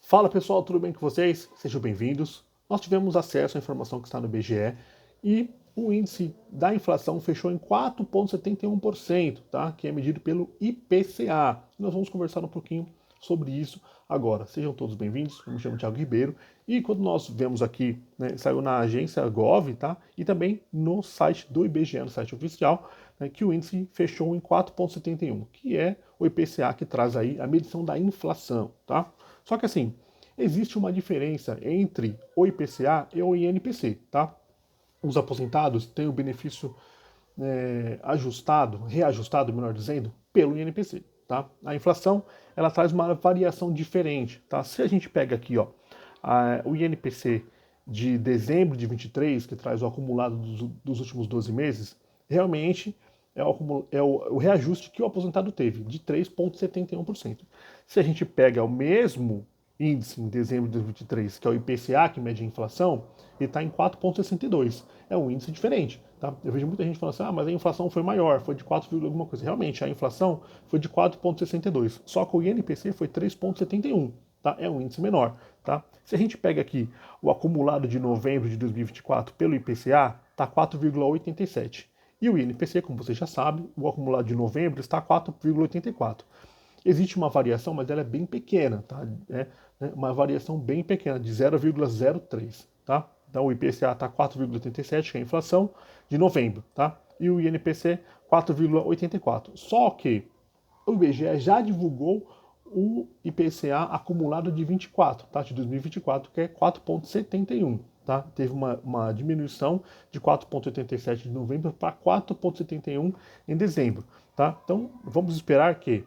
Fala pessoal, tudo bem com vocês? Sejam bem-vindos. Nós tivemos acesso à informação que está no IBGE e o índice da inflação fechou em 4,71%, tá? Que é medido pelo IPCA. Nós vamos conversar um pouquinho sobre isso agora. Sejam todos bem-vindos. Eu me chamo Thiago Ribeiro e quando nós vemos aqui, né, saiu na agência Gov, tá? E também no site do IBGE, no site oficial, né, que o índice fechou em 4,71, que é o IPCA que traz aí a medição da inflação, tá? Só que assim, existe uma diferença entre o IPCA e o INPC, tá? Os aposentados têm o benefício reajustado, melhor dizendo, pelo INPC, tá? A inflação, ela traz uma variação diferente, tá? Se a gente pega aqui, ó, o INPC de dezembro de 23, que traz o acumulado dos últimos 12 meses, realmente é o reajuste que o aposentado teve, de 3,71%. Se a gente pega o mesmo índice em dezembro de 2023, que é o IPCA, que mede a inflação, ele está em 4,62. É um índice diferente. Tá? Eu vejo muita gente falando assim, mas a inflação foi maior, foi de 4, alguma coisa. Realmente, a inflação foi de 4,62. Só que o INPC foi 3,71. Tá? É um índice menor. Tá? Se a gente pega aqui o acumulado de novembro de 2024 pelo IPCA, está 4,87. E o INPC, como você já sabe, o acumulado de novembro está 4,84. Existe uma variação, mas ela é bem pequena, tá? Uma variação bem pequena, de 0,03, tá? Então o IPCA está 4,87, que é a inflação, de novembro, tá? E o INPC 4,84. Só que o IBGE já divulgou o IPCA acumulado de 24, tá? De 2024, que é 4,71. Tá? Teve uma diminuição de 4,87 de novembro para 4,71 em dezembro. Tá? Então, vamos esperar que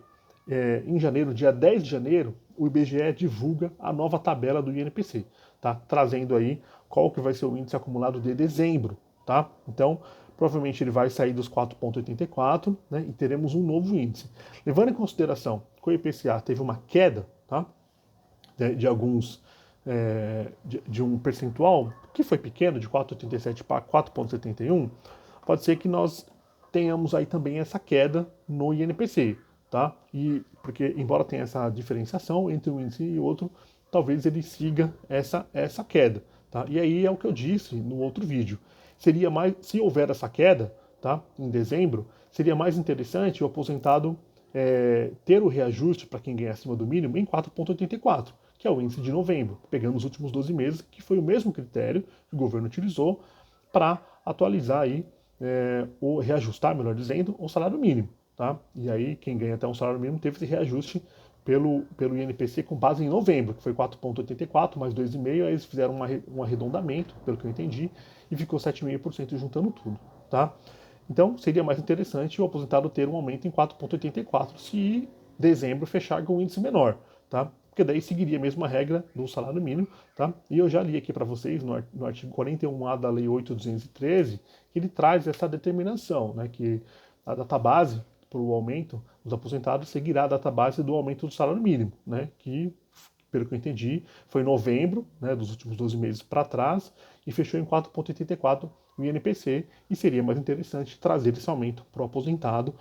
em janeiro, dia 10 de janeiro, o IBGE divulga a nova tabela do INPC, tá? Trazendo aí qual que vai ser o índice acumulado de dezembro. Tá? Então, provavelmente ele vai sair dos 4,84, né, e teremos um novo índice. Levando em consideração que o IPCA teve uma queda, tá, de alguns de um percentual que foi pequeno, de 4,87 para 4,71, pode ser que nós tenhamos aí também essa queda no INPC, tá? E porque embora tenha essa diferenciação entre um índice e outro, talvez ele siga essa queda, tá? E aí é o que eu disse no outro vídeo. Seria mais, se houver essa queda, tá? Em dezembro, seria mais interessante o aposentado ter o reajuste para quem ganha acima do mínimo em 4,84, que é o índice de novembro, pegando os últimos 12 meses, que foi o mesmo critério que o governo utilizou para atualizar aí, ou reajustar, melhor dizendo, o salário mínimo. Tá? E aí, quem ganha até um salário mínimo teve esse reajuste pelo INPC com base em novembro, que foi 4,84 mais 2,5, aí eles fizeram um arredondamento, pelo que eu entendi, e ficou 7,5% juntando tudo. Tá? Então, seria mais interessante o aposentado ter um aumento em 4,84 se dezembro fechar com um índice menor, tá? Porque daí seguiria a mesma regra do salário mínimo, tá? E eu já li aqui para vocês no artigo 41A da Lei 8.213, que ele traz essa determinação, né? Que a database para o aumento dos aposentados seguirá a database do aumento do salário mínimo, né? Que, pelo que eu entendi, foi em novembro, né, dos últimos 12 meses para trás, e fechou em 4,84 o INPC, e seria mais interessante trazer esse aumento para o aposentado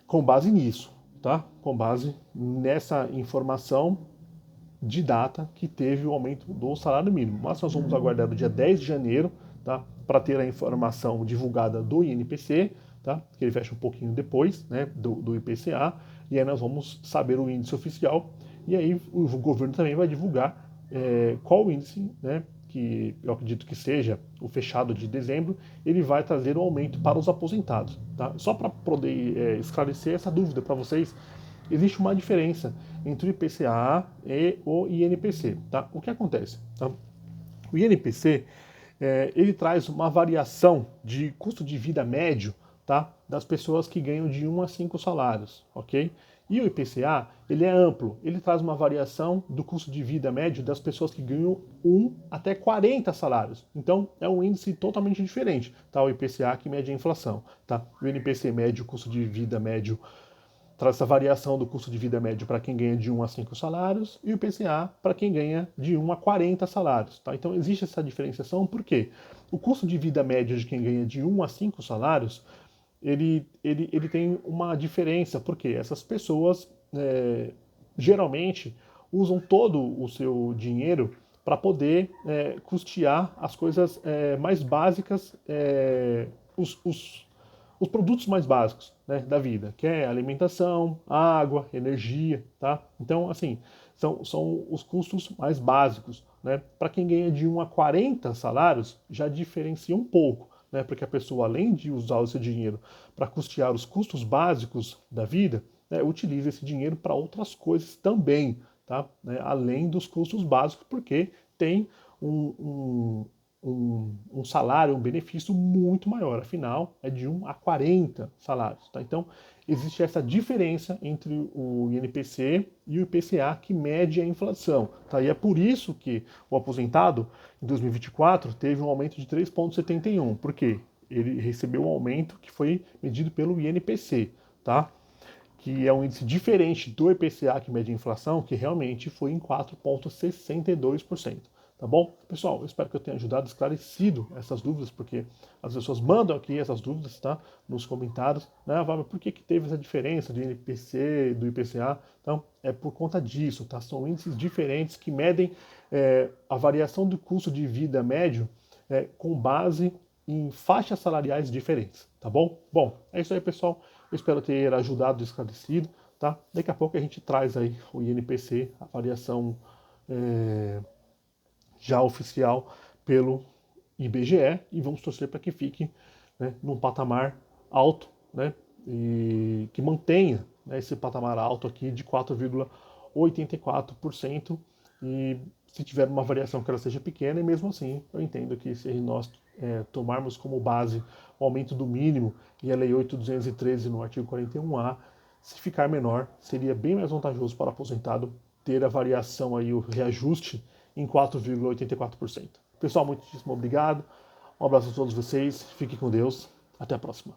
com base nisso, tá? Com base nessa informação de data que teve o aumento do salário mínimo. Mas nós vamos aguardar o dia 10 de janeiro, tá? Para ter a informação divulgada do INPC, tá? Que ele fecha um pouquinho depois, né, do IPCA, e aí nós vamos saber o índice oficial, e aí o governo também vai divulgar qual o índice, né, que eu acredito que seja o fechado de dezembro, ele vai trazer um aumento para os aposentados. Tá? Só para poder esclarecer essa dúvida para vocês, existe uma diferença entre o IPCA e o INPC. Tá? O que acontece? Tá? O INPC ele traz uma variação de custo de vida médio, tá, das pessoas que ganham de 1 a 5 salários, ok? E o IPCA, ele é amplo, ele traz uma variação do custo de vida médio das pessoas que ganham 1 até 40 salários. Então, é um índice totalmente diferente, tá? O IPCA que mede a inflação, tá? O INPC mede o custo de vida médio, traz essa variação do custo de vida médio para quem ganha de 1 a 5 salários e o IPCA para quem ganha de 1 a 40 salários. Tá? Então existe essa diferenciação porque o custo de vida médio de quem ganha de 1 a 5 salários, ele tem uma diferença, porque essas pessoas, geralmente, usam todo o seu dinheiro para poder custear as coisas mais básicas, os produtos mais básicos, né, da vida, que é alimentação, água, energia, tá? Então, assim, são os custos mais básicos, né? Para quem ganha de 1 a 40 salários, já diferencia um pouco, né? Porque a pessoa, além de usar o seu dinheiro para custear os custos básicos da vida, né, utiliza esse dinheiro para outras coisas também, tá? Né, além dos custos básicos, porque tem um salário, um benefício muito maior. Afinal, é de 1 a 40 salários. Tá? Então, existe essa diferença entre o INPC e o IPCA que mede a inflação. Tá? E é por isso que o aposentado, em 2024, teve um aumento de 3,71. Por quê? Ele recebeu um aumento que foi medido pelo INPC, tá? Que é um índice diferente do IPCA, que mede a inflação, que realmente foi em 4,62%. Tá bom? Pessoal, eu espero que eu tenha ajudado, esclarecido essas dúvidas, porque as pessoas mandam aqui essas dúvidas, tá? Nos comentários, né? Fala, por que teve essa diferença do INPC, do IPCA? Então, é por conta disso, tá? São índices diferentes que medem a variação do custo de vida médio com base em faixas salariais diferentes, tá bom? Bom, é isso aí, pessoal. Eu espero ter ajudado, esclarecido, tá? Daqui a pouco a gente traz aí o INPC, a variação já oficial pelo IBGE, e vamos torcer para que fique, né, num patamar alto, né, e que mantenha, né, esse patamar alto aqui de 4,84%, e se tiver uma variação que ela seja pequena, e mesmo assim eu entendo que se nós tomarmos como base o aumento do mínimo e a Lei 8.213 no artigo 41A, se ficar menor, seria bem mais vantajoso para o aposentado ter a variação aí, o reajuste em 4,84%. Pessoal, muitíssimo obrigado. Um abraço a todos vocês. Fiquem com Deus. Até a próxima.